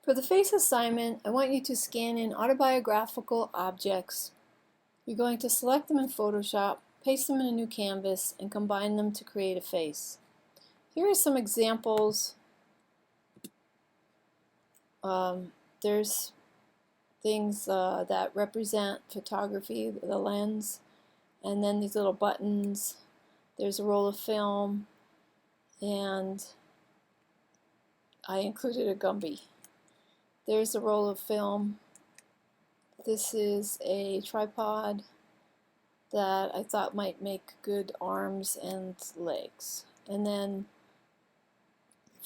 For the face assignment, I want you to scan in autobiographical objects. You're going to select them in Photoshop, paste them in a new canvas, and combine them to create a face. Here are some examples. There's things that represent photography, the lens, and then these little buttons. There's a roll of film, and I included a Gumby. There's a roll of film. This is a tripod that I thought might make good arms and legs. And then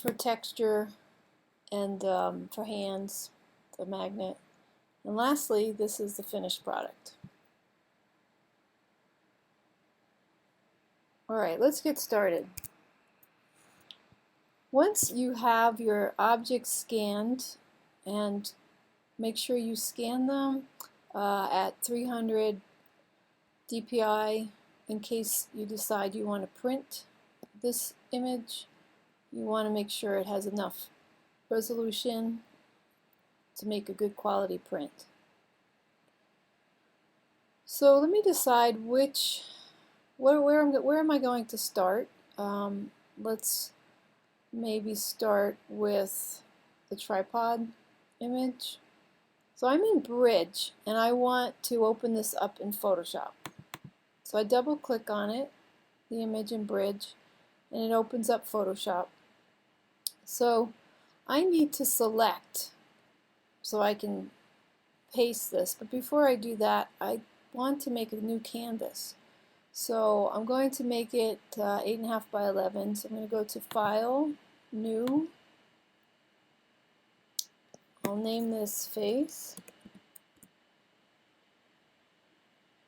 for texture and for hands, the magnet. And lastly, this is the finished product. Alright, let's get started. Once you have your objects scanned, and make sure you scan them at 300 DPI in case you decide you want to print this image. You want to make sure it has enough resolution to make a good quality print. So let me decide where am I going to start. Let's maybe start with the tripod image. So I'm in Bridge and I want to open this up in Photoshop. So I double click on it, the image in Bridge, and it opens up Photoshop. So I need to select so I can paste this, but before I do that I want to make a new canvas. So I'm going to make it 8.5 by 11. So I'm going to go to File, New. I'll name this Face.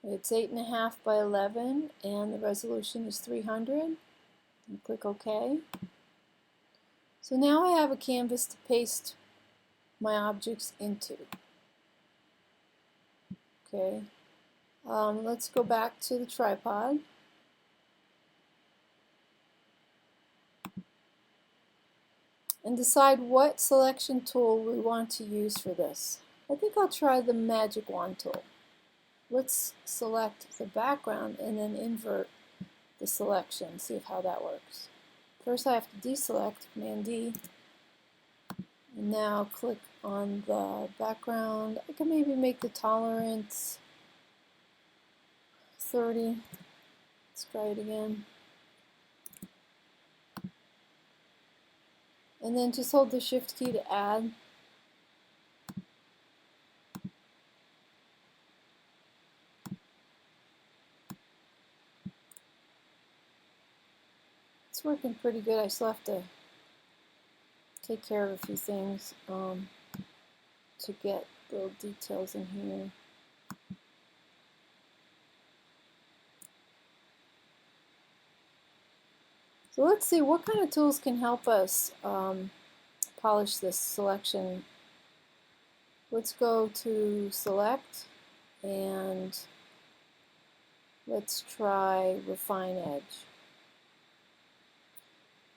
It's 8.5 by 11 and the resolution is 300. And click OK. So now I have a canvas to paste my objects into. Okay. Let's go back to the tripod. And decide what selection tool we want to use for this. I think I'll try the Magic Wand tool. Let's select the background and then invert the selection, see how that works. First I have to deselect, Command D, and now click on the background. I can maybe make the tolerance 30. Let's try it again. And then just hold the Shift key to add. It's working pretty good. I still have to take care of a few things to get little details in here. So let's see what kind of tools can help us polish this selection. Let's go to Select and let's try Refine Edge.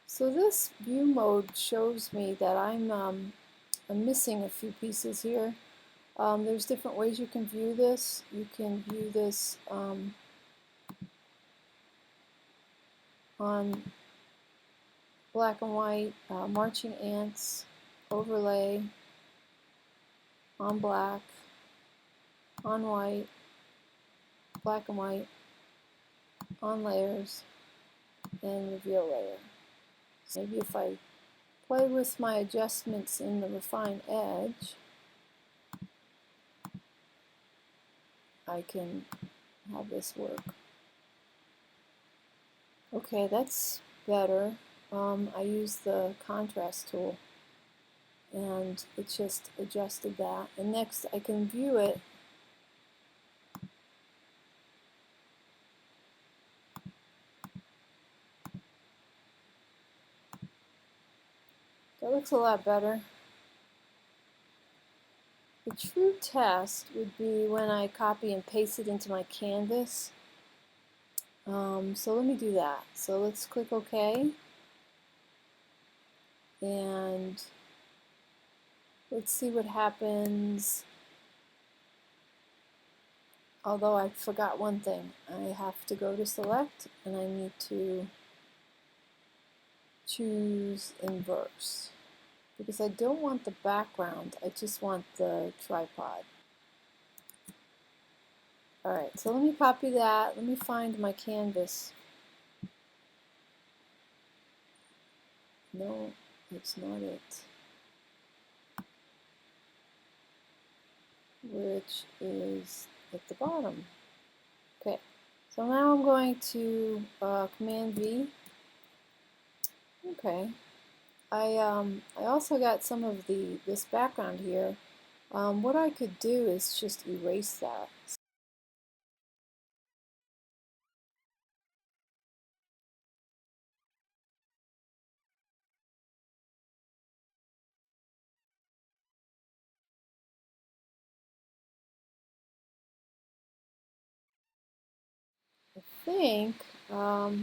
So this view mode shows me that I'm missing a few pieces here. There's different ways you can view this. You can view this on black and white, marching ants, overlay, on black, on white, black and white, on layers, and reveal layer. So maybe if I play with my adjustments in the Refine Edge, I can have this work. Okay, that's better. I used the contrast tool and it just adjusted that. And next I can view it that looks a lot better. The true test would be when I copy and paste it into my canvas. So let me do that. So let's click OK. And Let's see what happens. Although I forgot one thing. I have to go to select and I need to choose inverse because I don't want the background, I just want the tripod. Alright, so let me copy that. Let me find my canvas. No, it's not it. Which is at the bottom. Okay, so now I'm going to Command V. Okay, I also got some of this background here. What I could do is just erase that. I think I'll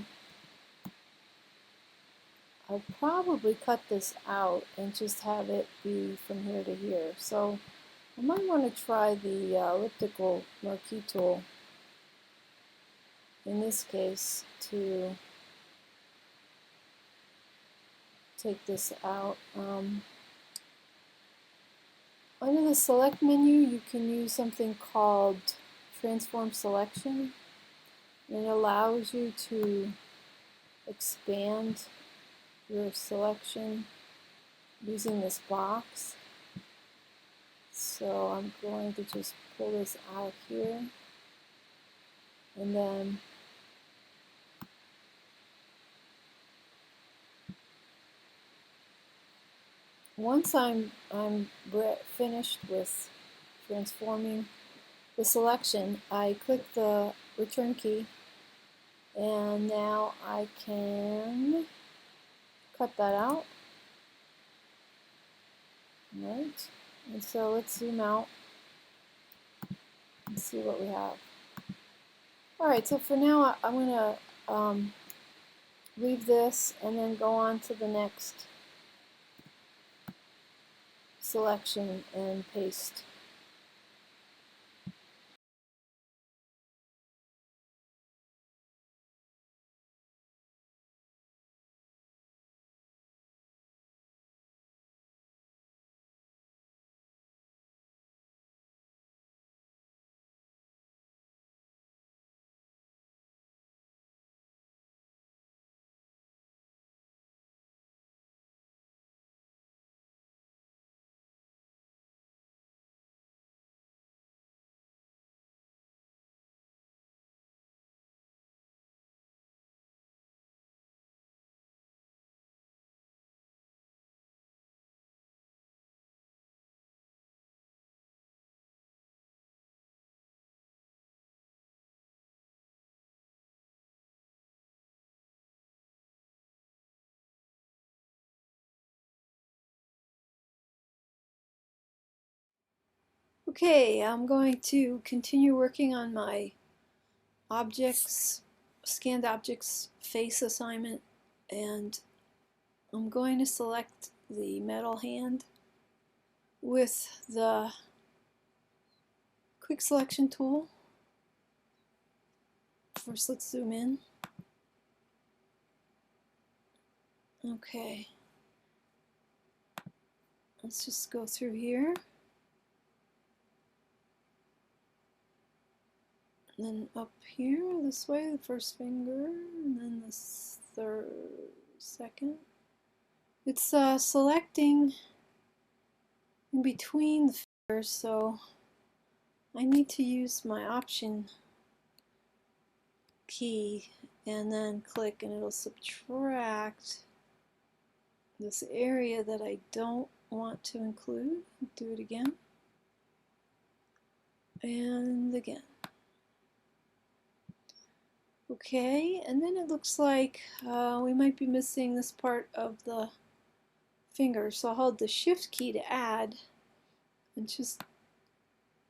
probably cut this out and just have it be from here to here. So I might want to try the elliptical marquee tool in this case to take this out. Under the select menu you can use something called transform selection, and it allows you to expand your selection using this box. So I'm going to just pull this out here, and then once I'm finished with transforming the selection, I click the return key, and now I can cut that out. Right, and so let's zoom out and see what we have. Alright, so for now I'm going to leave this and then go on to the next selection and paste. Okay, I'm going to continue working on my objects, scanned objects face assignment, and I'm going to select the metal hand with the quick selection tool. First, let's zoom in. Okay, let's just go through here. And then up here, this way, the first finger, and then the second. It's selecting in between the fingers, so I need to use my option key and then click, and it'll subtract this area that I don't want to include. Do it again and again. Okay, and then it looks like we might be missing this part of the finger, so I'll hold the shift key to add and just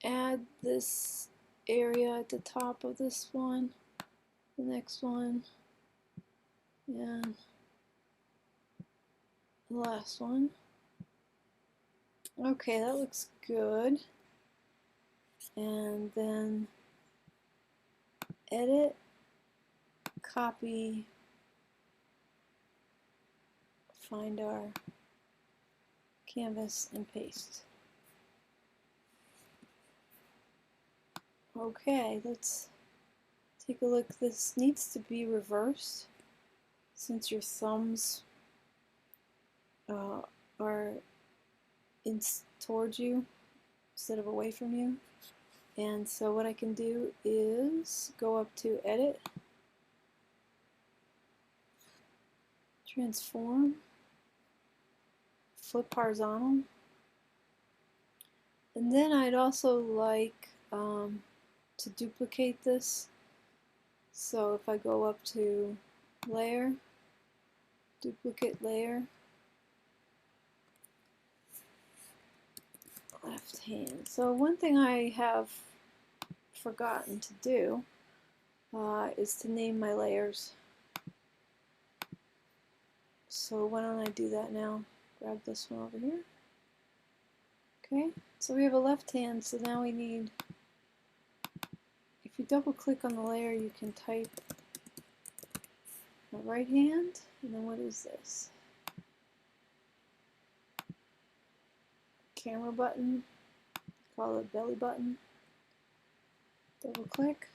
add this area at the top of this one, the next one, and the last one. Okay, that looks good. And then edit, copy, find our canvas, and paste. Okay, let's take a look. This needs to be reversed since your thumbs are towards you instead of away from you. And so what I can do is go up to Edit, Transform, Flip Horizontal, and then I'd also like to duplicate this. So if I go up to Layer, Duplicate Layer, left hand. So one thing I have forgotten to do is to name my layers. So why don't I do that now? Grab this one over here. Okay, so we have a left hand, so now we need, if you double click on the layer, you can type a right hand, and then what is this? Camera button, call it belly button. Double click.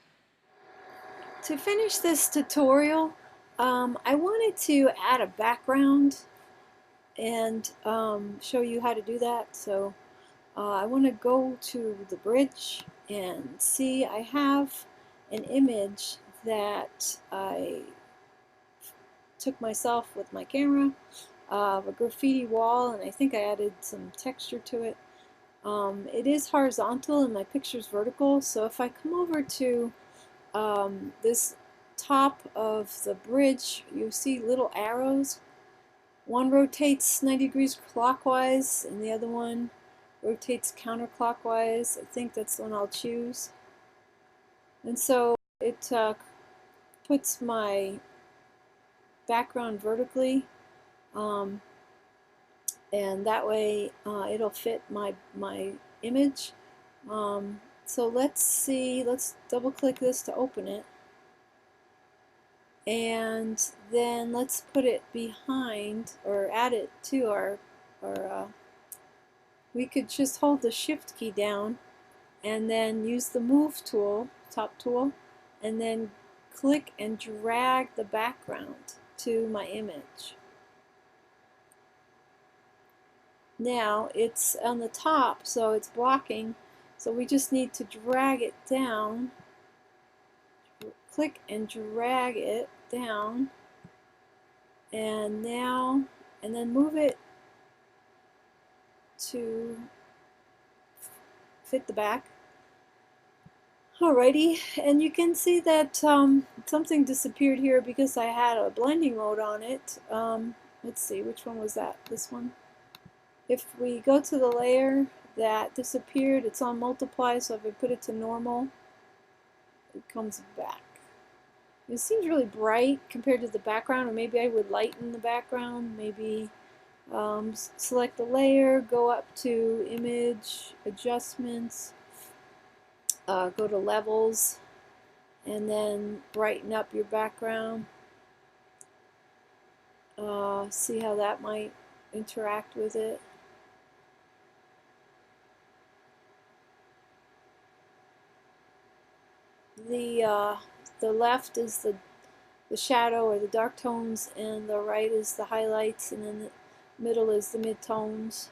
To finish this tutorial, I wanted to add a background and show you how to do that. So I want to go to the bridge and see I have an image that I took myself with my camera of a graffiti wall, and I think I added some texture to it. It is horizontal and my picture's vertical, so if I come over to this top of the bridge, you see little arrows. One rotates 90 degrees clockwise and the other one rotates counterclockwise. I think that's the one I'll choose. And so it puts my background vertically, and that way it'll fit my image. So let's see, let's double click this to open it, and then let's put it behind or add it to our we could just hold the shift key down and then use the move tool, top tool, and then click and drag the background to my image. Now it's on the top, so it's blocking, so we just need to drag it down, click and drag it down, and now, and then move it to fit the back. Alrighty, and you can see that something disappeared here because I had a blending mode on it. Let's see, which one was that? This one? If we go to the layer that disappeared, it's on multiply, so if I put it to normal, it comes back. It seems really bright compared to the background, or maybe I would lighten the background, maybe select the layer, go up to Image, Adjustments, go to Levels, and then brighten up your background. See how that might interact with it. The left is the shadow or the dark tones, and the right is the highlights, and then the middle is the mid-tones.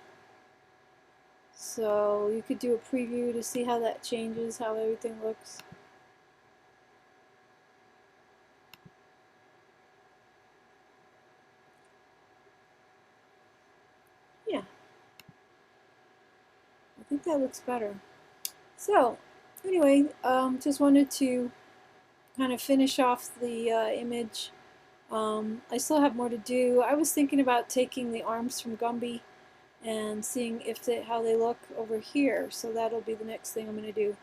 So you could do a preview to see how that changes, how everything looks. Yeah, I think that looks better. So anyway, just wanted to kind of finish off the image. I still have more to do. I was thinking about taking the arms from Gumby and seeing how they look over here. So that'll be the next thing I'm going to do.